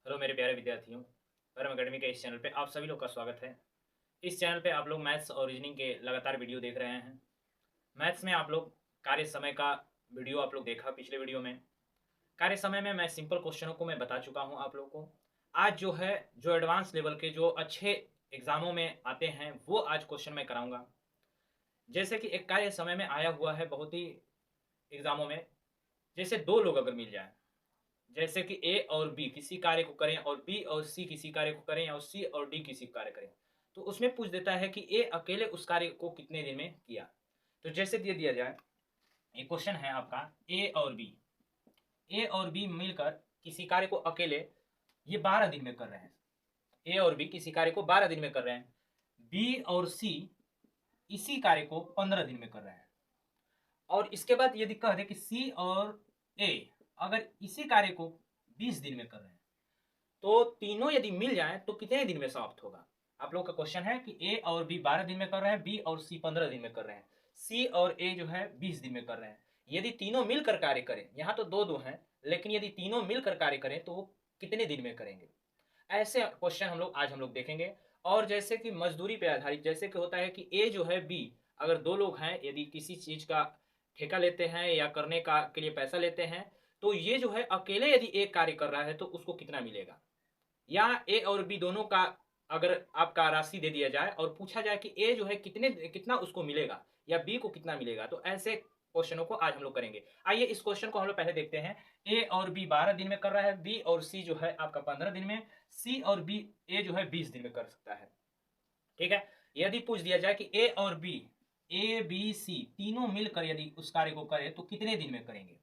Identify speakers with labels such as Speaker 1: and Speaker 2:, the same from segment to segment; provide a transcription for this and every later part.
Speaker 1: Hello मेरे प्यारे विद्यार्थियों, परम अकेडमी के इस चैनल पे आप सभी लोग का स्वागत है। इस चैनल पे आप लोग मैथ्स और रीजनिंग के लगातार वीडियो देख रहे हैं। मैथ्स में आप लोग कार्य समय का वीडियो आप लोग देखा पिछले वीडियो में। कार्य समय में मैं सिंपल क्वेश्चनों को मैं बता चुका हूँ आप लोग को। आज जो है जो एडवांस लेवल के जो अच्छे एग्जामों में आते हैं वो आज क्वेश्चन मैं कराऊंगा। जैसे कि एक कार्य समय में आया हुआ है बहुत ही एग्जामों में, जैसे दो लोग अगर मिल जाए, जैसे कि ए और बी किसी कार्य को करें और बी और सी किसी कार्य को करें और सी और डी किसी कार्य करें, तो उसमें पूछ देता है कि ए अकेले उस कार्य को कितने दिन में किया। तो जैसे दे दिया जाए, ये क्वेश्चन है आपका, ए और बी मिलकर किसी कार्य को अकेले ये 12 दिन में कर रहे हैं। ए और बी किसी कार्य को 12 दिन में कर रहे हैं। बी और सी इसी कार्य को 15 दिन में कर रहे हैं। और इसके बाद यदि कह दे कि सी और ए अगर इसी कार्य को 20 दिन में कर रहे हैं, तो तीनों यदि मिल जाए तो कितने दिन में समाप्त होगा। आप लोग का क्वेश्चन है कि ए और बी 12 दिन में कर रहे हैं, बी और सी 15 दिन में कर रहे हैं, सी और ए जो है 20 दिन में कर रहे हैं। यदि तीनों मिलकर कार्य करें, यहाँ तो दो दो हैं, लेकिन यदि तीनों मिलकर कार्य करें तो वो कितने दिन में करेंगे। ऐसे क्वेश्चन हम लोग देखेंगे। और जैसे कि मजदूरी पे आधारित, जैसे कि होता है कि ए जो है बी, अगर दो लोग हैं यदि किसी चीज का ठेका लेते हैं या करने का के लिए पैसा लेते हैं, तो ये जो है अकेले यदि एक कार्य कर रहा है तो उसको कितना मिलेगा। या ए और बी दोनों का अगर आपका राशि दे दिया जाए और पूछा जाए कि ए जो है कितना उसको मिलेगा या बी को कितना मिलेगा, तो ऐसे क्वेश्चनों को आज हम लोग करेंगे। आइए इस क्वेश्चन को हम लोग पहले देखते हैं। ए और बी 12 दिन में कर रहा है, बी और सी जो है आपका 15 दिन में, सी और बी ए जो है 20 दिन में कर सकता है। ठीक है। यदि पूछ दिया जाए कि ए और बी, ए बी सी तीनों मिलकर यदि उस कार्य को करें तो कितने दिन में करेंगे,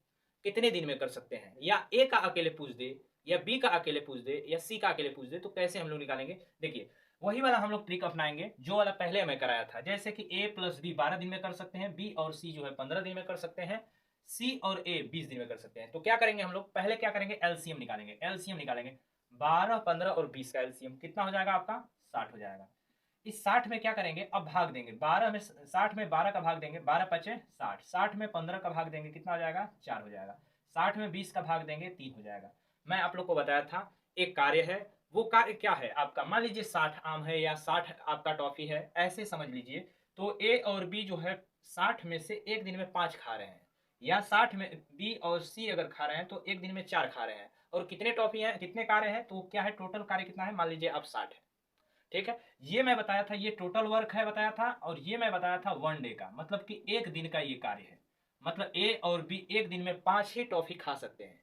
Speaker 1: कितने दिन में कर सकते हैं। या ए का अकेले पूछ दे या बी का अकेले पूछ दे या सी का अकेले पूछ दे, तो कैसे हम लोग निकालेंगे। देखिए वही वाला हम लोग ट्रिक अपनाएंगे जो वाला पहले मैं कराया था। जैसे कि ए प्लस बी 12 दिन में कर सकते हैं, बी और सी जो है 15 दिन में कर सकते हैं, सी और ए 20 दिन में कर सकते हैं। तो क्या करेंगे हम लोग, पहले क्या करेंगे, एलसीएम निकालेंगे। एलसीएम निकालेंगे 12, 15 और 20 का एलसीएम कितना हो जाएगा आपका, 60 हो जाएगा। इस 60 में क्या करेंगे, अब भाग देंगे 12 में, 60 में 12 का भाग देंगे, 12 पचे 60, 60 में 15 का भाग देंगे कितना हो जाएगा, 4 हो जाएगा। 60 में 20 का भाग देंगे 3 हो जाएगा। मैं आप लोग को बताया था एक कार्य है, वो कार्य क्या है आपका, मान लीजिए 60 आम है या 60 आपका टॉफी है, ऐसे समझ लीजिए। तो ए और बी जो है 60 में से एक दिन में 5 खा रहे हैं, या 60 में बी और सी अगर खा रहे हैं तो एक दिन में 4 खा रहे हैं। और कितने टॉफी हैं, कितने कार्य हैं, तो क्या है टोटल कार्य कितना है, मान लीजिए अब 60 है। ठीक है। ये मैं बताया था, ये टोटल वर्क है बताया था, और ये मैं बताया था 1 डे का, मतलब कि एक दिन का ये कार्य है। मतलब ए और बी एक दिन में 5 ही टॉफी खा सकते हैं,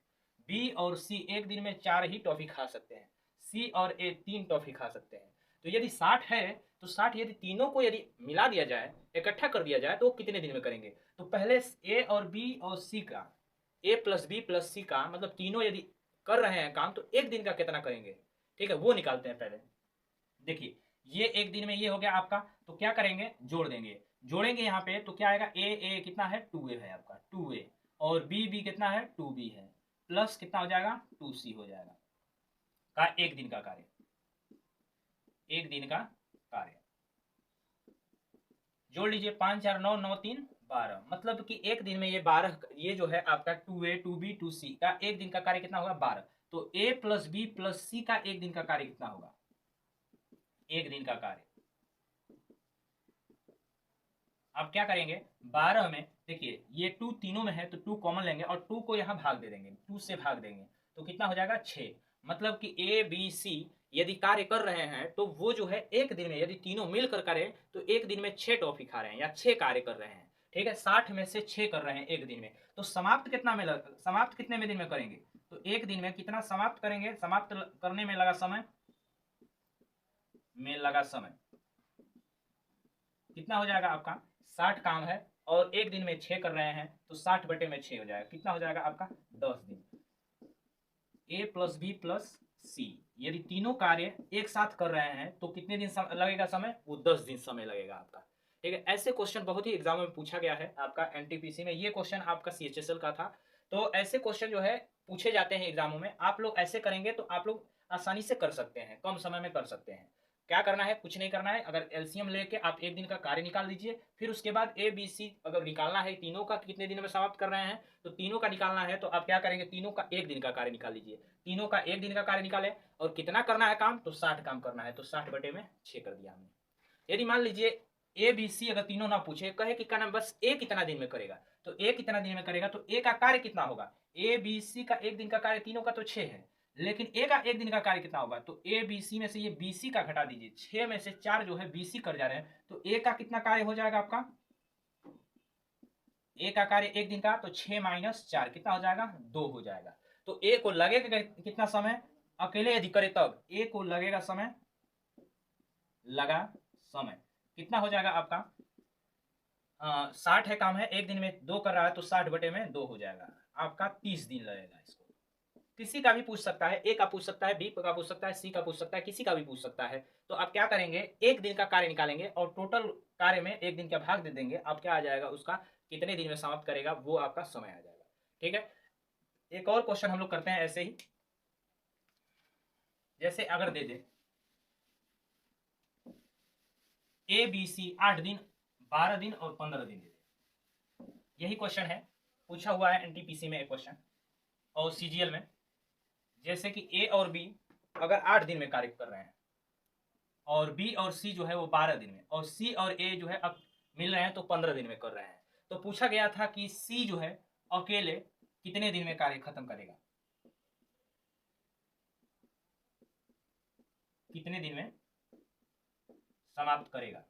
Speaker 1: बी और सी एक दिन में 4 ही टॉफी खा सकते हैं, सी और ए 3 टॉफी खा सकते हैं। तो यदि 60 है तो 60 यदि तीनों को यदि मिला दिया जाए, इकट्ठा कर दिया जाए, तो कितने दिन में करेंगे। तो पहले ए और बी और सी का, ए प्लस बी प्लस सी का मतलब तीनों यदि कर रहे हैं काम, तो एक दिन का कितना करेंगे, ठीक है, वो निकालते हैं पहले। देखिए ये एक दिन में ये हो गया आपका, तो क्या करेंगे, जोड़ देंगे। जोड़ेंगे यहाँ पे तो क्या आएगा, ए कितना है 2a है आपका 2a, और बी कितना है 2b है, प्लस कितना हो जाएगा 2c हो जाएगा, का एक दिन का कार्य, एक दिन का कार्य। जोड़ लीजिए 5 4 9 9 3 12, मतलब कि एक दिन में ये 12, ये जो है आपका 2a 2b 2c का एक दिन का कार्य कितना होगा 12। तो a प्लस बी प्लस सी का एक दिन का कार्य कितना होगा, एक दिन का कार्य। अब क्या करेंगे, 12 में देखिए ये 2 तीनों में है तो 2 कॉमन लेंगे और 2 को यहाँ भाग दे देंगे, 2 से भाग देंगे तो कितना हो जाएगा 6। मतलब कि ए बी सी यदि कार्य कर रहे हैं तो वो जो है एक दिन में यदि तीनों मिलकर करें तो एक दिन में 6 टॉफी खा रहे हैं या 6 कार्य कर रहे हैं। ठीक है, 60 में से 6 कर रहे हैं एक दिन में, तो समाप्त कितना में समाप्त कितने में दिन में करेंगे, तो एक दिन में कितना समाप्त करेंगे, समाप्त करने में लगा समय, में लगा समय कितना हो जाएगा आपका, 60 काम है और एक दिन में 6 कर रहे हैं, तो 60 बटे में 6 हो जाएगा, कितना हो जाएगा आपका 10 दिन। ए प्लस बी प्लस सी यदि तीनों कार्य एक साथ कर रहे हैं तो कितने दिन लगेगा समय, वो 10 दिन समय लगेगा आपका। ठीक है, ऐसे क्वेश्चन बहुत ही एग्जाम में पूछा गया है आपका एनटीपीसी में, ये क्वेश्चन आपका सीएचएसएल का था। तो ऐसे क्वेश्चन जो है पूछे जाते हैं एग्जामों में, आप लोग ऐसे करेंगे तो आप लोग आसानी से कर सकते हैं, कम समय में कर सकते हैं। क्या करना है, कुछ नहीं करना है। अगर एलसीएम लेके आप एक दिन का कार्य निकाल दीजिए, फिर उसके बाद ए बी सी अगर निकालना है तीनों का कितने दिन में समाप्त कर रहे हैं, तो तीनों का निकालना है तो आप क्या करेंगे, तीनों का एक दिन का कार्य निकाल लीजिए। तीनों का एक दिन का कार्य निकाले और कितना करना है काम, तो 60 काम करना है, तो 60/6 कर दिया हमने। यदि मान लीजिए ए बी सी अगर तीनों ना पूछे, कहे कि क्या नाम बस ए कितना दिन में करेगा, तो ए कितना दिन में करेगा, तो ए का कार्य कितना होगा, ए बी सी का एक दिन का कार्य तीनों का तो 6 है, लेकिन ए का एक दिन का कार्य कितना होगा, तो ए बी सी में से ये बी सी का घटा दीजिए, 6 में से 4 जो है बी सी कर जा रहे हैं, तो ए का कितना कार्य हो जाएगा आपका, ए का कार्य एक दिन का, तो 6 - 4 कितना हो जाएगा, 2 हो जाएगा। तो ए को लगेगा कितना समय, अकेले यदि करे तब ए को लगेगा समय, लगा समय कितना हो जाएगा आपका, 60 है काम है, एक दिन में 2 कर रहा है, तो 60/2 हो जाएगा आपका, 30 दिन लगेगा इसको। किसी का भी पूछ सकता है, ए का पूछ सकता है, बी का पूछ सकता है, सी का पूछ सकता है, किसी का भी पूछ सकता है। तो आप क्या करेंगे, एक दिन का कार्य निकालेंगे और टोटल कार्य में एक दिन का भाग दे देंगे, आप क्या आ जाएगा उसका कितने दिन में समाप्त करेगा, वो आपका समय आ जाएगा। ठीक है, एक और क्वेश्चन हम लोग करते हैं ऐसे ही, जैसे अगर दे दे ए बी सी 8 दिन 12 दिन और 15 दिन दे दे, यही क्वेश्चन है, पूछा हुआ है एनटीपीसी में एक क्वेश्चन और सीजीएल में। जैसे कि ए और बी अगर 8 दिन में कार्य कर रहे हैं और बी और सी जो है वो 12 दिन में, और सी और ए जो है अब मिल रहे हैं तो 15 दिन में कर रहे हैं, तो पूछा गया था कि सी जो है अकेले कितने दिन में कार्य खत्म करेगा, कितने दिन में समाप्त करेगा,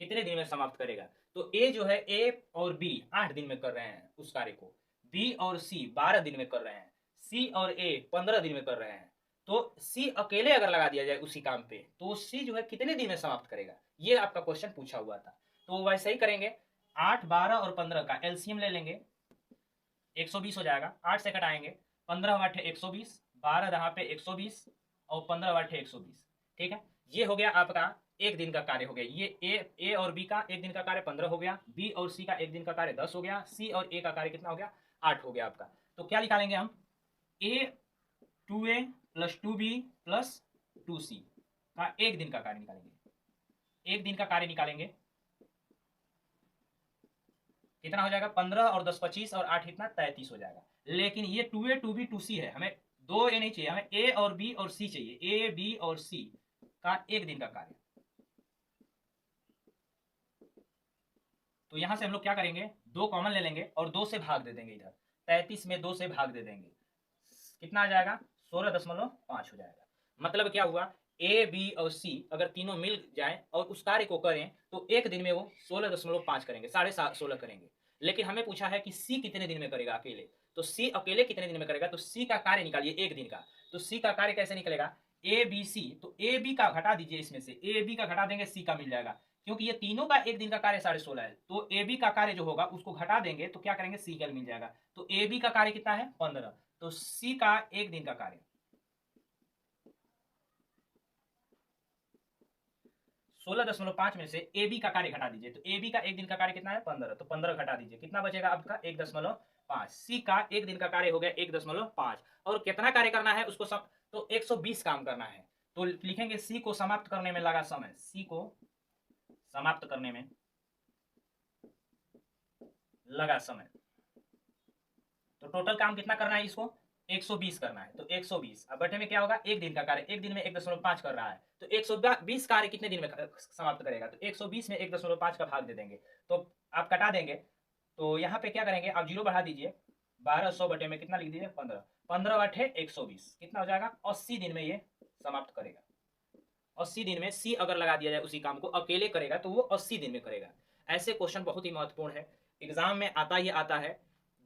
Speaker 1: कितने दिन में समाप्त करेगा। तो ए जो है, ए और बी 8 दिन में कर रहे हैं उस कार्य को, बी और सी 12 दिन में कर रहे हैं, सी और ए 15 दिन में कर रहे हैं, तो सी अकेले अगर लगा दिया जाए उसी काम पे, तो सी जो है कितने दिन में समाप्त करेगा, ये आपका क्वेश्चन पूछा हुआ था। तो वैसे ही करेंगे, 8, 12 और 15 का एलसीएम ले लेंगे, 120 हो जाएगा, 8 से घटाएंगे, 15 × 120, 12 दहा पे 120 और 15 × 120। ठीक है, ये हो गया आपका एक दिन का कार्य हो गया। ये ए और बी का एक दिन का कार्य 15 हो गया, बी और सी का एक दिन का कार्य 10 हो गया, सी और ए का कार्य कितना हो गया, 8 हो गया आपका। तो क्या निकालेंगे हम, ए 2a + 2b + 2c का एक दिन का कार्य निकालेंगे, एक दिन का कार्य निकालेंगे, कितना हो जाएगा, 15 और 10 25 और 8 इतना 33 हो जाएगा। लेकिन ये 2a 2b 2c है, हमें 2a नहीं चाहिए, हमें ए और बी और सी चाहिए, ए बी और सी का एक दिन का कार्य। तो यहां से हम लोग क्या करेंगे, 2 कॉमन ले लेंगे और 2 से भाग दे देंगे, इधर 33 में 2 से भाग दे देंगे, कितना आ जाएगा, 16.5 हो जाएगा। मतलब क्या हुआ, ए बी और सी अगर तीनों मिल जाएं और उस कार्य को करें तो एक दिन में वो 16.5 करेंगे, 16.5 करेंगे। लेकिन हमें पूछा है कि सी कितने दिन में करेगा अकेले, तो सी अकेले कितने दिन में करेगा, तो सी का कार्य निकालिए एक दिन का। तो सी का कार्य कैसे निकलेगा, ए बी सी, तो ए बी का घटा दीजिए, इसमें से ए बी का घटा देंगे, सी का मिल जाएगा, क्योंकि ये तीनों का एक दिन का कार्य 16.5 है, तो ए बी का कार्य जो होगा उसको घटा देंगे तो क्या करेंगे, सी का मिल जाएगा। तो ए बी का कार्य कितना है, 15, तो सी का एक दिन का कार्य 16.5 में से ए बी का कार्य घटा दीजिए, तो ए बी का एक दिन का कार्य कितना है, 15, तो 15 घटा दीजिए, कितना बचेगा आपका, 1.5। सी का एक दिन का कार्य हो गया 1.5, और कितना कार्य करना है उसको सब, तो 120 काम करना है। तो लिखेंगे सी को समाप्त करने में लगा समय, सी को समाप्त करने में लगा समय, तो टोटल काम कितना करना है इसको, 120 करना है, तो 120 अब बटे में क्या होगा, एक दिन का कार्य, एक दिन में 1.5 कर रहा है, तो 120 कार्य कितने दिन में समाप्त करेगा, तो 120 में 1.5 का भाग दे देंगे, तो आप कटा देंगे। तो यहाँ पे क्या करेंगे, आप 0 बढ़ा दीजिए, 1200 बटे में कितना लिख दीजिए, 15, 15 बटे 120 कितना हो जाएगा, 80 दिन में ये समाप्त करेगा। 80 दिन में सी अगर लगा दिया जाए उसी काम को अकेले करेगा तो वो 80 दिन में करेगा। ऐसे क्वेश्चन बहुत ही महत्वपूर्ण है, एग्जाम में आता ही आता है।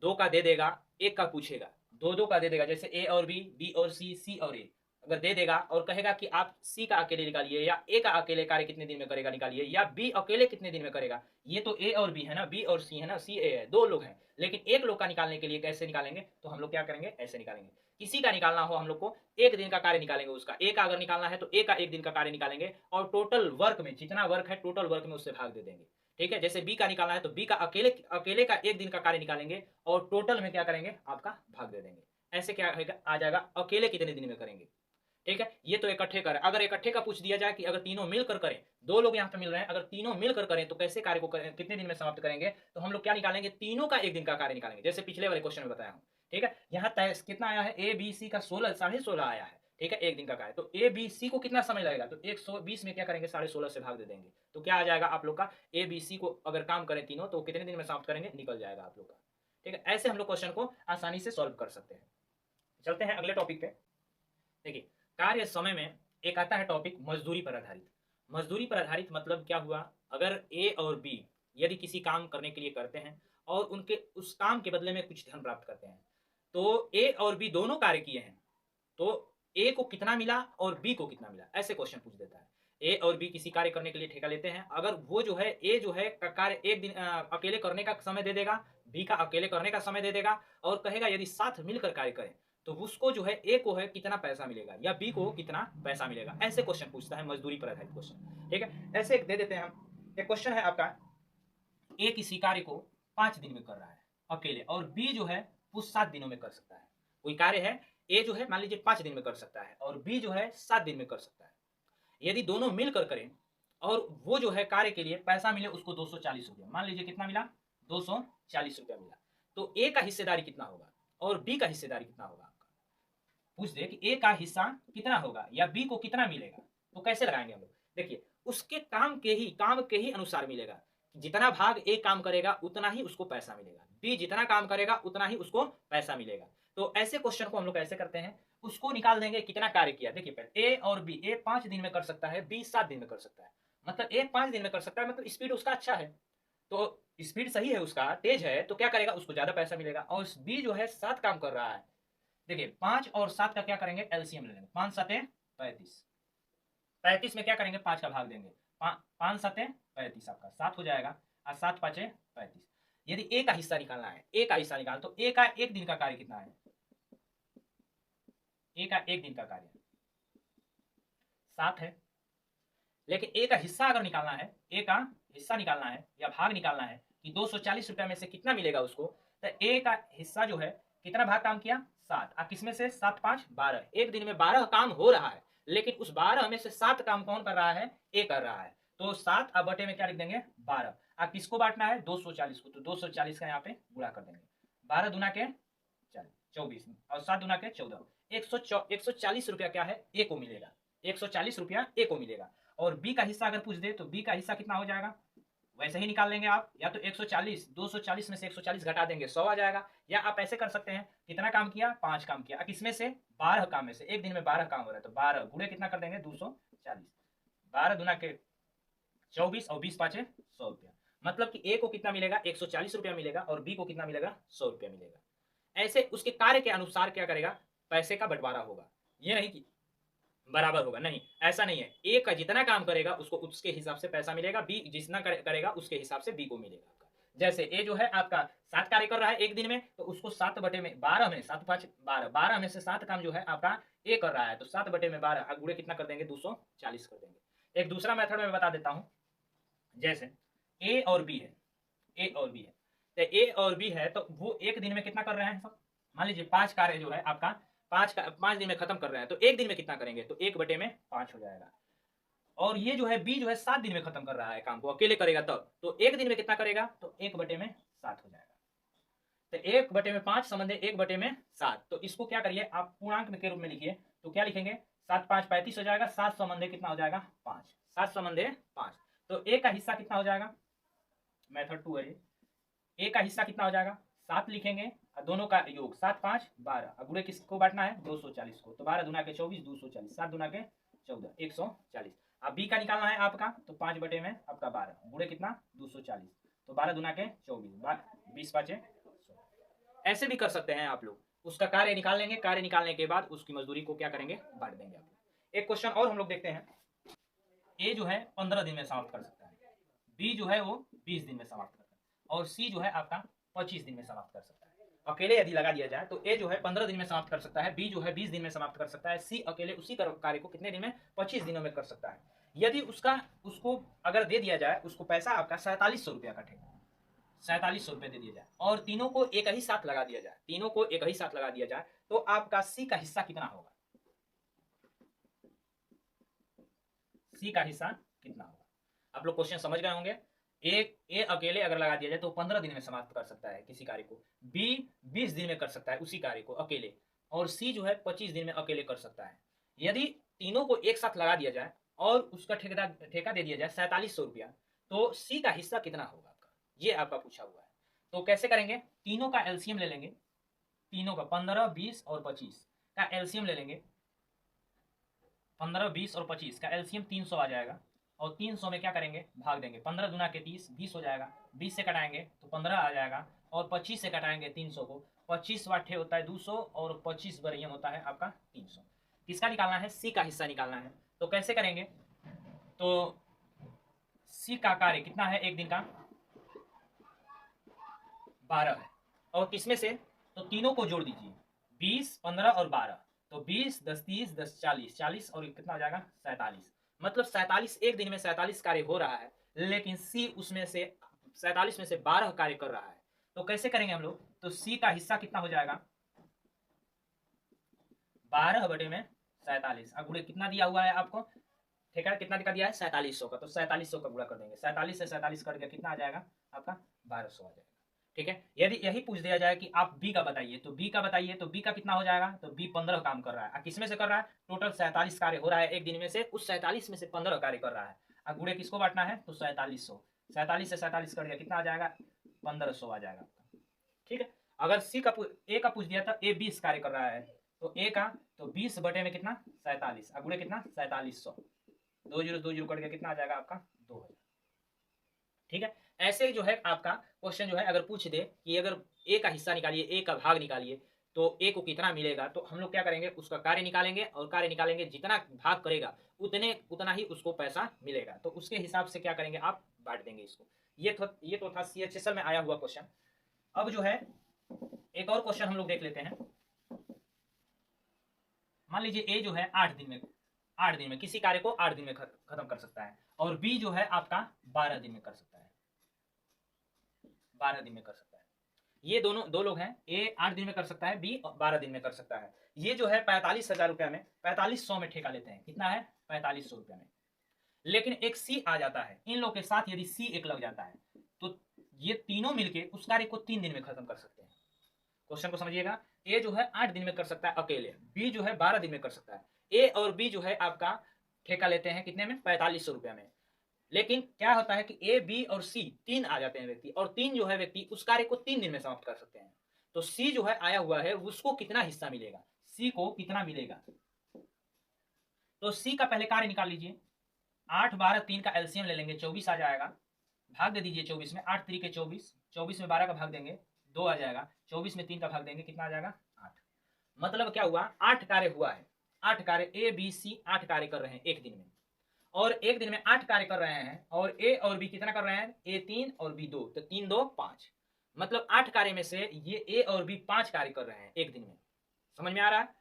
Speaker 1: 2 का दे देगा, 1 का पूछेगा, 2 का दे देगा, जैसे ए और बी, बी और सी और ए अगर दे देगा और कहेगा कि आप सी का अकेले निकालिए या ए का अकेले कार्य कितने दिन में करेगा निकालिए, या बी अकेले कितने दिन में करेगा, ये तो ए और बी है ना, बी और सी है ना, सी ए है, 2 लोग हैं, लेकिन एक लोग का निकालने के लिए कैसे निकालेंगे, तो हम लोग क्या करेंगे, ऐसे निकालेंगे। किसी का निकालना हो हम लोग को एक दिन का कार्य निकालेंगे, उसका ए का अगर निकालना है तो ए का एक दिन का कार्य निकालेंगे और टोटल वर्क में जितना वर्क है टोटल वर्क में उससे भाग दे देंगे। ठीक है, जैसे बी का निकालना है तो बी का अकेले का एक दिन का कार्य निकालेंगे और टोटल में क्या करेंगे, आपका भाग दे देंगे। ऐसे क्या आ जाएगा, अकेले कितने दिन में करेंगे। ठीक है, ये तो इकट्ठे कर, अगर इकट्ठे का पूछ दिया जाए कि अगर तीनों मिलकर करें, दो लोग यहाँ पे मिल रहे हैं, अगर तीनों मिलकर करें तो कैसे कार्य को करें, कितने दिन में समाप्त करेंगे, तो हम लोग क्या निकालेंगे, तीनों का एक दिन का कार्य निकालेंगे, जैसे पिछले वाले क्वेश्चन में बताया हूँ। ठीक है, यहाँ कितना आया है, ए बी सी का 16 16.5 आया है। ठीक है, एक दिन का कार्य, तो ए बी सी को कितना समय लगेगा, तो 120 में क्या करेंगे, 16.5 से भाग दे देंगे, तो क्या आ जाएगा आप लोग का, ए बी सी को अगर काम करें तीनों तो कितने दिन में समाप्त करेंगे, निकल जाएगा आप लोग का। ठीक है, ऐसे हम लोग क्वेश्चन को आसानी से सॉल्व कर सकते हैं। चलते हैं अगले टॉपिक पे। देखिए, कार्य समय में एक आता है टॉपिक मजदूरी पर आधारित। मजदूरी पर आधारित मतलब क्या हुआ, अगर ए और बी यदि किसी काम करने के लिए करते हैं और उनके उस काम के बदले में कुछ धन प्राप्त करते हैं, तो ए और बी दोनों कार्य किए हैं, तो ए को कितना मिला और बी को कितना मिला, ऐसे क्वेश्चन पूछ देता है। ए और बी किसी कार्य करने के लिए ठेका लेते हैं, अगर वो जो है ए जो है कार्य एक दिन अकेले करने का समय दे देगा, बी का अकेले करने का समय दे देगा, और कहेगा यदि साथ मिलकर कार्य करें तो उसको जो है ए को है कितना पैसा मिलेगा या बी को कितना पैसा मिलेगा, ऐसे क्वेश्चन पूछता है मजदूरी पर आधारित क्वेश्चन। ठीक है, ऐसे एक दे देते हैं हम, एक क्वेश्चन है आपका, ए किसी कार्य को 5 दिन में कर रहा है अकेले, और बी जो है वो 7 दिनों में कर सकता है। कोई कार्य है, ए जो है मान लीजिए 5 दिन में कर सकता है और बी जो है 7 दिन में कर सकता है। यदि दोनों मिलकर करें और वो जो है कार्य के लिए पैसा मिले उसको 240 रुपया, मान लीजिए कितना मिला, 240 रुपया मिला, तो ए का हिस्सेदारी कितना होगा और बी का हिस्सेदारी कितना होगा, आपका पूछ दे कि ए का हिस्सा कितना होगा या बी को कितना मिलेगा, तो कैसे लगाएंगे हम लोग। देखिए, उसके काम के ही अनुसार मिलेगा, जितना भाग ए काम करेगा उतना ही उसको पैसा मिलेगा, बी जितना काम करेगा उतना ही उसको पैसा मिलेगा। तो ऐसे क्वेश्चन को हम लोग कैसे करते हैं, उसको निकाल देंगे कितना कार्य किया। देखिए पहले ए और बी, ए 5 दिन में कर सकता है, बी 7 दिन में कर सकता है, मतलब ए 5 दिन में कर सकता है, मतलब स्पीड उसका अच्छा है, तो स्पीड सही है उसका, तेज है, तो क्या करेगा, उसको ज्यादा पैसा मिलेगा। और बी जो है 7 काम कर रहा है, देखिए 5 और 7 का क्या करेंगे, एलसीएम ले लेंगे, 5 7 35, 35 में क्या करेंगे, 5 का भाग देंगे, 5 7 35 आपका 7 हो जाएगा, और 7 5 35। यदि ए का हिस्सा निकालना है, ए का हिस्सा निकालना, तो ए का एक दिन का कार्य कितना है, ए का एक दिन का कार्य 7 है, लेकिन ए का हिस्सा अगर निकालना है, ए का हिस्सा निकालना है या भाग निकालना है कि 240 रुपया में से कितना मिलेगा उसको, तो ए का हिस्सा जो है कितना भाग काम किया, 7, और किसमें से 7 5 12, एक दिन में 12 काम हो रहा है, लेकिन उस 12 में से 7 काम कौन कर रहा है, ए कर रहा है, तो 7 अब बटे में क्या लिख देंगे 12, अब किसको बांटना है 240 को, तो 240 का यहाँ पे गुणा कर देंगे, 12 दूना के 24 और 7 दूना के 14, 140 रुपया क्या है, ए को मिलेगा, 140 रुपया ए को मिलेगा। और बी का हिस्सा अगर पूछ दे तो बी का हिस्सा कितना हो जाएगा, वैसे ही निकाल लेंगे आप, या तो 140 240 में से 140 घटा देंगे 100 आ जाएगा, या आप ऐसे कर सकते हैं, कितना काम किया 5 काम किया, किसमें से 12 काम में से, एक दिन में 12 काम हो रहा है, तो 12 गुणे कितना कर देंगे 240, 12 दुना के 24 और 20 पाँचे 100 रुपया, मतलब कि ए को कितना मिलेगा 140 रुपया मिलेगा और बी को कितना मिलेगा 100 रुपया मिलेगा। ऐसे उसके कार्य के अनुसार क्या करेगा, पैसे का बंटवारा होगा, ये नहीं कि बराबर होगा, नहीं ऐसा नहीं है, ए का जितना काम करेगा उसको उसके हिसाब से पैसा मिलेगा, बी जितना करेगा उसके हिसाब से बी को मिलेगा आपका। जैसे ए जो है आपका 7 कार्य कर रहा है एक दिन में, तो उसको 7 बटे में 12 में 7 5 12, 12 में से 7 काम जो है आपका ए कर रहा है, तो 7 बटे में 12 गुणे कितना कर देंगे 240 कर देंगे। एक दूसरा मेथड में बता देता हूँ, जैसे ए और बी है, ए और बी है, तो ए और बी है, तो वो एक दिन में कितना कर रहे हैं सब, मान लीजिए 5 कार्य जो है आपका 5 दिन में खत्म कर रहे हैं, तो एक दिन में कितना करेंगे, तो 1 बटे में 5 हो जाएगा। और ये जो है बी जो है 7 दिन में खत्म कर रहा है काम को, अकेले करेगा तब, तो एक दिन में कितना करेगा, तो 1 बटे में 7 हो जाएगा, तो 1 बटे में 5 संबंधे 1 बटे में 7, तो इसको क्या करिए आप पूर्णांक के रूप में लिखिए, तो क्या लिखेंगे 7 5 35 हो जाएगा, 7 संबंधे कितना हो जाएगा 5, 7 संबंधे 5, तो ए का हिस्सा कितना हो जाएगा, मेथड 2 है, ए का हिस्सा कितना हो जाएगा 7 लिखेंगे, और दोनों का योग 7 5 12, गुणे किसको बांटना है 240 को, तो 12 दुना के 24 240, 7 दुना के 14 140। अब बी का निकालना है आपका, तो 5 बटे में आपका 12 गुणे कितना 240, तो 12 दुना के 24 20 5 100। ऐसे भी कर सकते हैं आप लोग, उसका कार्य निकाल लेंगे, कार्य निकालने के बाद उसकी मजदूरी को क्या करेंगे बांट देंगे आप लोग। एक क्वेश्चन और हम लोग देखते हैं, ए जो है 15 दिन में समाप्त कर सकता है, बी जो है वो 20 दिन में समाप्त करता है, और सी जो है आपका 25 दिन में समाप्त कर सकता है। अकेले यदि लगा दिया जाए तो ए जो है 15 दिन में समाप्त कर सकता है, बी जो है 20 दिन में समाप्त कर सकता है, सी अकेले उसी कार्य को कितने दिन में 25 दिनों में कर सकता है। यदि उसको अगर दे दिया जाए, उसको पैसा आपका 4700 रुपया का ठेका, 4700 रुपये दे दिया जाए, और तीनों को एक ही साथ लगा दिया जाए, तीनों को एक ही साथ लगा दिया जाए, तो आपका सी का हिस्सा कितना होगा, सी का हिस्सा कितना होगा। आप लोग क्वेश्चन समझ गए होंगे। ए अकेले अगर लगा दिया जाए तो 15 दिन में समाप्त कर सकता है किसी कार्य को, बी 20 दिन में कर सकता है उसी कार्य को अकेले, और सी जो है 25 दिन में अकेले कर सकता है। यदि तीनों को एक साथ लगा दिया जाए और उसका ठेका दे दिया जाए 4700 रुपया, तो सी का हिस्सा कितना होगा आपका, ये आपका पूछा हुआ है। तो कैसे करेंगे, तीनों का एलसीएम ले लेंगे, तीनों का 15, 20 और 25 का एलसीएम ले लेंगे। 15, 20 और 25 का एलसीएम 300 आ जाएगा, और 300 में क्या करेंगे, भाग देंगे। 15 दूना के 30, 20 हो जाएगा। 20 से कटाएंगे तो 15 आ जाएगा, और 25 से कटाएंगे 300 को। 25 वाठे होता है 200, और 25 बरियम होता है आपका 300। किसका निकालना है, सी का हिस्सा निकालना है। तो कैसे करेंगे, तो सी का कार्य कितना है एक दिन का, 12 है। और किसमें से, तो तीनों को जोड़ दीजिए, 20, 15 और 12, तो 20, 10, 30, 10, 40, 40 और कितना हो जाएगा 47। मतलब 47 एक दिन में 47 कार्य हो रहा है, लेकिन सी उसमें से 47 में से 12 कार्य कर रहा है। तो कैसे करेंगे हम लोग, तो सी का हिस्सा कितना हो जाएगा, 12 बटे में 47। अब गुणे कितना दिया हुआ है आपको, ठेका कितना का दिया है 4700 का, तो 4700 का गुणा कर देंगे। 47 से 47 कट गया, कितना आ जाएगा आपका 1200 आ जाएगा। ठीक है, यदि यही पूछ दिया जाए कि आप बी का बताइए, तो बी का बताइए, तो बी का कितना हो जाएगा, तो बी 15 काम कर रहा है। किसमें से कर रहा है, टोटल 47 कार्य हो रहा है एक दिन में से, उस 47 में से 15 कार्य कर रहा है। अब गुणे किसको बांटना है, तो 4700, 47 से 47 कट गया, कितना आ जाएगा 1500 आ जाएगा। ठीक है, अगर सी का ए का पूछ दिया था, ए 20 कार्य कर रहा है, तो ए का तो 20 बटे में कितना 47, अब गुणे कितना 4700, 20 20 कट गया, कितना आ जाएगा आपका 2000। ठीक है, ऐसे जो है आपका क्वेश्चन जो है अगर पूछ दे कि अगर ए का हिस्सा निकालिए, ए का भाग निकालिए, तो ए को कितना मिलेगा, तो हम लोग क्या करेंगे, उसका कार्य निकालेंगे, और कार्य निकालेंगे जितना भाग करेगा उतना ही उसको पैसा मिलेगा। तो उसके हिसाब से क्या करेंगे, आप बांट देंगे इसको। ये तो था CHSL में आया हुआ क्वेश्चन। अब जो है एक और क्वेश्चन हम लोग देख लेते हैं। मान लीजिए ए जो है 8 दिन में किसी कार्य को 8 दिन में खत्म कर सकता है, और बी जो है आपका 12 दिन में कर सकता है, 12 दिन में कर सकता है। ये दोनों दो लोग हैं, ए 8 दिन में कर सकता है, बी 12 दिन में कर सकता है। ये जो है 45,000 रुपया में 4500 में ठेका लेते हैं, कितना है 4500 रुपया में। लेकिन एक सी आ जाता है, इन लोग के साथ यदि सी एक लग जाता है, तो ये तीनों मिलके उस कार्य को 3 दिन में खत्म कर सकते हैं। क्वेश्चन को समझिएगा, ए जो है 8 दिन में कर सकता है अकेले, बी जो है 12 दिन में कर सकता है। ए और बी जो है आपका ठेका लेते हैं कितने में, 4500 रुपया में। लेकिन क्या होता है कि ए बी और सी 3 आ जाते हैं व्यक्ति, और 3 जो है व्यक्ति उस कार्य को 3 दिन में समाप्त कर सकते हैं। तो सी जो है आया हुआ है, उसको कितना हिस्सा मिलेगा, सी को कितना मिलेगा, तो सी का पहले कार्य निकाल लीजिए। 8, 12, 3 का एलसीएम ले लेंगे, 24 आ जाएगा। भाग दे दीजिए 24 में, 8 3 के 24, 24 में 12 का भाग देंगे 2 आ जाएगा, 24 में 3 का भाग देंगे, कितना आ जाएगा 8। मतलब क्या हुआ, 8 कार्य हुआ है, 8 कार्य ए बी सी 8 कार्य कर रहे हैं एक दिन में, और एक दिन में 8 कार्य कर रहे हैं, और ए और बी कितना कर रहे हैं, ए 3 और बी 2, तो 3 2 5। मतलब 8 कार्य में से ये ए और बी 5 कार्य कर रहे हैं एक दिन में। समझ में आ रहा है,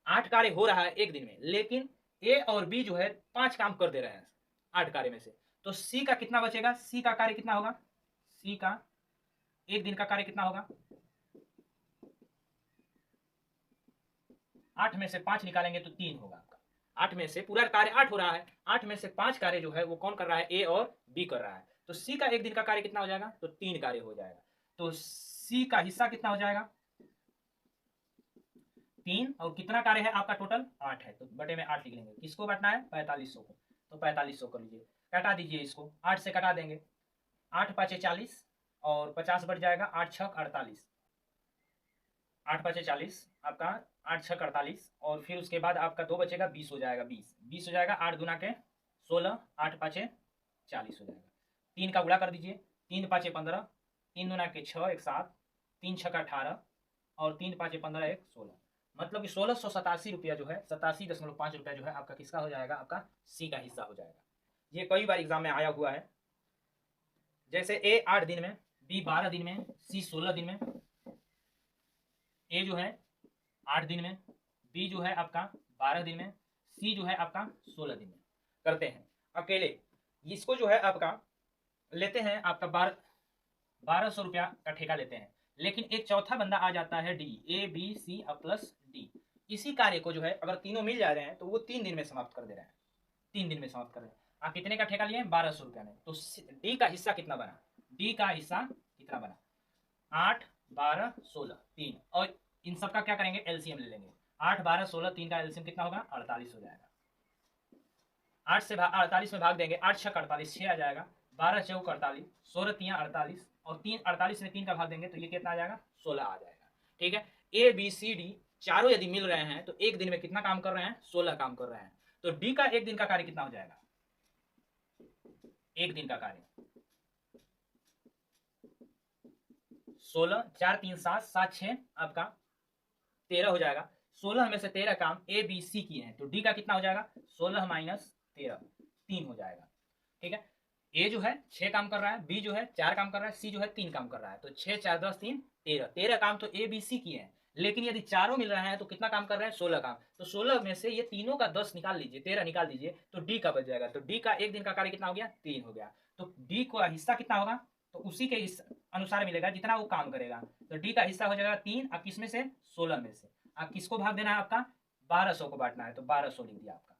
Speaker 1: 8 कार्य हो रहा है एक दिन में, लेकिन ए और बी जो है 5 काम कर दे रहे हैं 8 कार्य में से। तो सी का कितना बचेगा, सी का कार्य कितना होगा, सी का एक दिन का कार्य कितना होगा, 8 में से 5 निकालेंगे तो 3 होगा आपका। 8 में से पूरा कार्य 8 हो रहा है, 8 में से 5 कार्य जो है वो कौन कर रहा है, ए और बी कर रहा है। तो सी का एक दिन का कार्य कितना हो जाएगा, तो 3 कार्य हो जाएगा। तो सी का हिस्सा कितना हो जाएगा 3, और कितना कार्य है आपका टोटल 8 है, तो बटे में 8 लिख लेंगे। किसको बांटना है 4500 को, तो 4500 कर लीजिए, कटा दीजिए इसको, 8 से कटा देंगे, 8 5 40 और 50 बढ़ जाएगा, 8 6 48, 8 5 40 आपका, 8 6 48, और फिर उसके बाद आपका 2 बचेगा, 20 हो जाएगा, 20 हो जाएगा, 8 दूना के 16, 8 5 40 हो जाएगा। 3 का गुणा कर दीजिए, 3 5 15, 3 दूना के 6 1 7, 3 6 का 18, और 3 5 15 1 16। मतलब कि 1687 रुपया जो है 87.5 रुपया जो है आपका किसका हो जाएगा, आपका सी का हिस्सा हो जाएगा। ये कई बार एग्जाम में आया हुआ है। जैसे ए 8 दिन में, बी 12 दिन में, सी 16 दिन में। ए जो है 8 दिन में, बी जो है आपका 12 दिन में, सी जो है आपका 16 दिन में करते हैं अकेले। इसको जो है आपका लेते हैं आपका 1200 रुपया का ठेका लेते हैं। लेकिन एक चौथा बंदा आ जाता है D, A B C plus D. इसी कार्य को जो है अगर तीनों मिल जा रहे हैं तो वो 3 दिन में समाप्त कर दे रहे हैं, 3 दिन में समाप्त कर रहे हैं। आप कितने का ठेका लिए? 1200 रुपया में। तो डी का हिस्सा कितना बना? डी का हिस्सा कितना बना? 8, 12, 16, 3। और इन सब का क्या करेंगे? एलसीएम ले लेंगे। 8, 12, 16, 3 का एलसीएम कितना होगा? 48 हो जाएगा। 8 से 48 में भाग देंगे, 8 6 48, 6 आ जाएगा। 12 चौक 48, 16 3 48, और 3 48 में 3 का भाग देंगे तो ये कितना आ जाएगा? 16 आ जाएगा। ठीक है, ए बी सी डी चारों यदि मिल रहे हैं तो एक दिन में कितना काम कर रहे हैं? 16 काम कर रहे हैं। तो डी का एक दिन का कार्य कितना हो जाएगा? एक दिन का कार्य 16, 4 3 7, 7 6 आपका 13 हो जाएगा। 16 में से 13 काम ए बी सी किए हैं तो डी का कितना हो जाएगा? 16 माइनस 13, 3 हो जाएगा। ठीक है, ए जो है 6 काम कर रहा है, बी जो है 4 काम कर रहा है, सी जो है 3 काम कर रहा है। तो 6 4 10 3 13, 13 काम तो ए बी सी किए हैं। लेकिन यदि चारों मिल रहे हैं तो कितना काम कर रहे हैं? 16 काम। तो 16 में से ये तीनों का 10 निकाल लीजिए, 13 निकाल दीजिए, तो डी का बच जाएगा। तो डी का एक दिन का कार्य कितना हो गया? 3 हो गया। तो डी का हिस्सा कितना होगा? तो उसी के अनुसार मिलेगा जितना वो काम करेगा। तो डी का हिस्सा हो जाएगा 3। अब किस में से? 16 में से। अब किसको भाग देना है? आपका 1200 को बांटना है, तो 1200 लिख दिया आपका।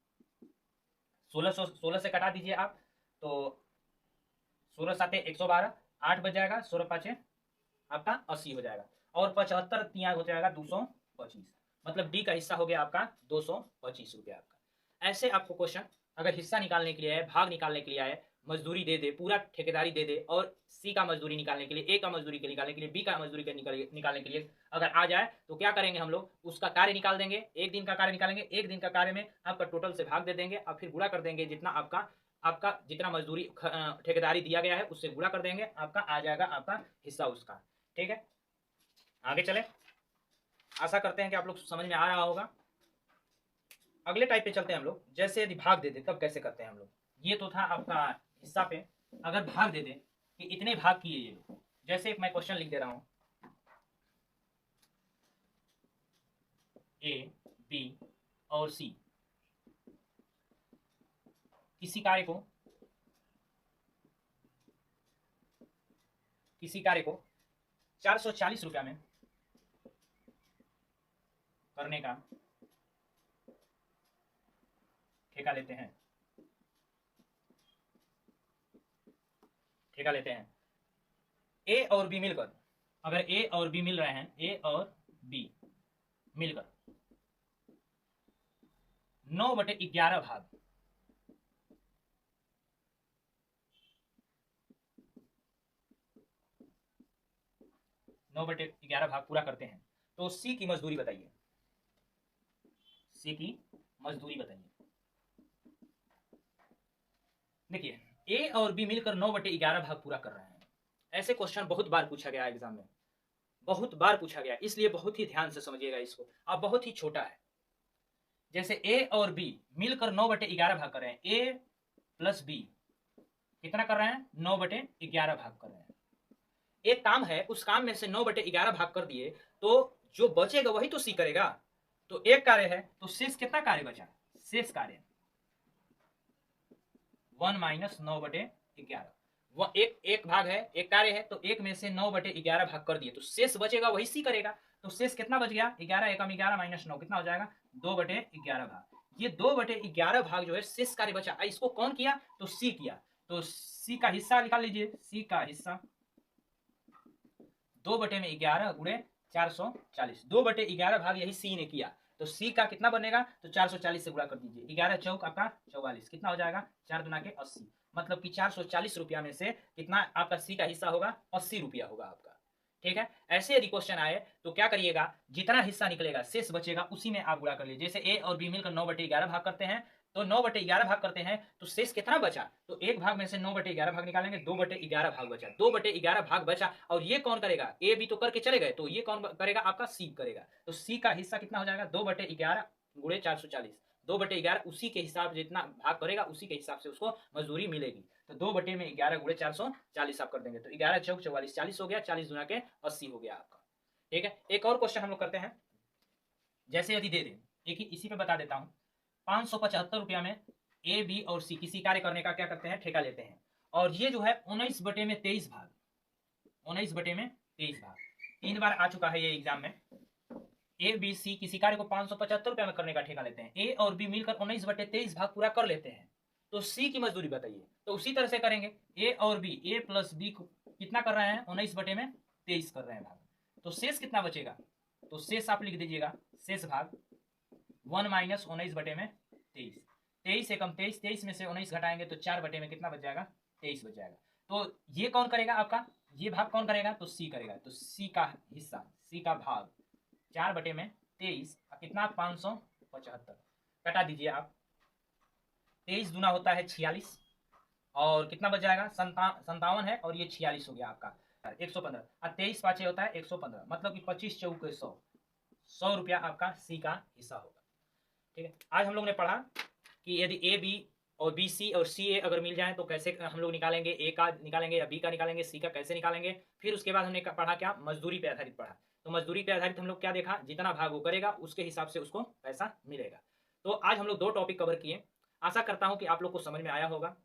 Speaker 1: 16 से कटा दीजिए आप, तो 16 7 112, 8 बच जाएगा, 16 5 आपका 80 हो जाएगा, और 75 तिया हो जाएगा 225। मतलब डी का हिस्सा हो गया आपका 225 रुपया आपका। ऐसे आपको क्वेश्चन अगर हिस्सा निकालने के लिए आए, भाग निकालने के लिए आए, मजदूरी दे दे, पूरा ठेकेदारी दे दे, और सी का मजदूरी निकालने के लिए, ए का मजदूरी के निकालने के लिए, बी का मजदूरी के निकालने के लिए अगर आ जाए तो क्या करेंगे हम लोग? उसका कार्य निकाल देंगे, एक दिन का कार्य निकालेंगे, एक दिन का कार्य में आपका टोटल से भाग दे देंगे और फिर गुणा कर देंगे, जितना आपका जितना मजदूरी ठेकेदारी दिया गया है उससे गुणा कर देंगे, आपका आ जाएगा आपका हिस्सा उसका। ठीक है, आगे चले। आशा करते हैं कि आप लोग समझ में आ रहा होगा। अगले टाइप पे चलते हैं हम लोग। जैसे यदि भाग दे दे तब कैसे करते हैं हम लोग? ये तो था आपका हिस्सा पे। अगर भाग दे दे कि इतने भाग किए ये लोग, जैसे एक मैं क्वेश्चन लिख दे रहा हूं, ए बी और सी किसी कार्य को 440 रुपया में करने का ठेका लेते हैं। ए और बी मिलकर, अगर ए और बी मिल रहे हैं, ए और बी मिलकर 9/11 भाग 9/11 भाग पूरा करते हैं, तो सी की मजदूरी बताइए। सी की मजदूरी बताइए। देखिए, ए और बी मिलकर 9/11 भाग पूरा कर रहे हैं। ऐसे क्वेश्चन बहुत बार पूछा गया एग्जाम में, बहुत बार पूछा गया, इसलिए बहुत ही ध्यान से समझिएगा इसको। अब बहुत ही छोटा है। जैसे ए और बी मिलकर 9/11 भाग कर रहे हैं, ए प्लस बी कितना कर रहे हैं? 9/11 भाग कर रहे हैं। एक काम है, उस काम में से 9/11 भाग कर दिए तो जो बचेगा वही तो सी करेगा। तो एक कार्य है तो शेष कितना कार्य बचा? शेष कार्य 1 माइनस 9/11। वह एक भाग है, एक कार्य है, तो एक में से 9/11 भाग कर दिए तो शेष बचेगा वही सी करेगा। तो शेष कितना बच गया? 11 एकम 11 माइनस 9 कितना हो जाएगा? 2/11 भाग। ये 2/11 भाग जो है शेष कार्य बचा, इसको कौन किया? तो सी किया। तो सी का हिस्सा निकाल लीजिए। सी का हिस्सा 2/11 गुणे 440, 2/11 भाग यही सी ने किया। तो सी का कितना बनेगा? तो 440 से गुणा कर दीजिए। 11 चौक आपका 44, कितना हो जाएगा? 4 दूना के 80। मतलब कि 440 रुपया में से कितना आपका सी का हिस्सा होगा? 80 रुपया होगा आपका। ठीक है, ऐसे यदि क्वेश्चन आए तो क्या करिएगा? जितना हिस्सा निकलेगा शेष बचेगा उसी में आप गुणा कर लीजिए। जैसे ए और बी मिलकर 9/11 भाग करते हैं, तो 9/11 भाग करते हैं तो शेष कितना बचा? तो एक भाग में से 9/11 भाग निकालेंगे, 2/11 भाग बचा, 2/11 भाग बचा। और ये कौन करेगा? ए बी तो करके चले गए, तो ये कौन करेगा? आपका सी करेगा। तो सी का हिस्सा कितना हो जाएगा? 2/11 गुणे 440, 2/11 उसी के हिसाब जितना भाग करेगा उसी के हिसाब से उसको मजदूरी मिलेगी। तो 2/11 गुणे 440 आप कर देंगे, तो 11 चौक 44, 40 हो गया, 40 दूना के 80 हो गया आपका। ठीक है, एक और क्वेश्चन हम लोग करते हैं। जैसे यदि दे दें, एक ही इसी पे बता देता हूं, 575 रुपया में ए बी और सी किसी कार्य करने का क्या करते हैं? ठेका लेते हैं। और ये जो है 19/23 भाग, 19/23 भाग 3 बार आ चुका है ये एग्जाम में। ए बी सी किसी कार्य को 575 रुपया में करने का ठेका लेते हैं। ए और बी मिलकर 19/23 भाग पूरा कर लेते हैं। तो सी की मजदूरी बताइए। तो उसी तरह से करेंगे, ए और बी, ए प्लस बी कितना कर रहे हैं, 19/23 कर रहे हैं भाग। तो शेष कितना बचेगा, तो शेष आप लिख दीजिएगा, शेष भाग 1 - 19/23। 23 एकम 23, 23 में से 19 घटाएंगे तो 4 में कितना बच जाएगा, 23 बच जाएगा। तो ये कौन करेगा आपका, ये भाग कौन करेगा, तो सी करेगा। तो सी का हिस्सा, सी का भाग 4/23 कितना, 575 कटा दीजिए आप। 23 दूना होता है 46 और कितना बच जाएगा, 57 है और ये 46 हो गया आपका 115 और 23 पाँचे होता है 115, मतलब कि 25 चौके 100 रुपया आपका सी का हिस्सा होगा। ठीक है, आज हम लोग ने पढ़ा कि यदि ए बी और बी सी और सी ए अगर मिल जाए तो कैसे हम लोग निकालेंगे, ए का निकालेंगे या बी का निकालेंगे, सी का कैसे निकालेंगे। फिर उसके बाद हमने पढ़ा क्या, मजदूरी पे आधारित पढ़ा। तो मजदूरी पे आधारित हम लोग क्या देखा, जितना भाग वो करेगा उसके हिसाब से उसको पैसा मिलेगा। तो आज हम लोग 2 टॉपिक कवर किए। आशा करता हूँ कि आप लोग को समझ में आया होगा।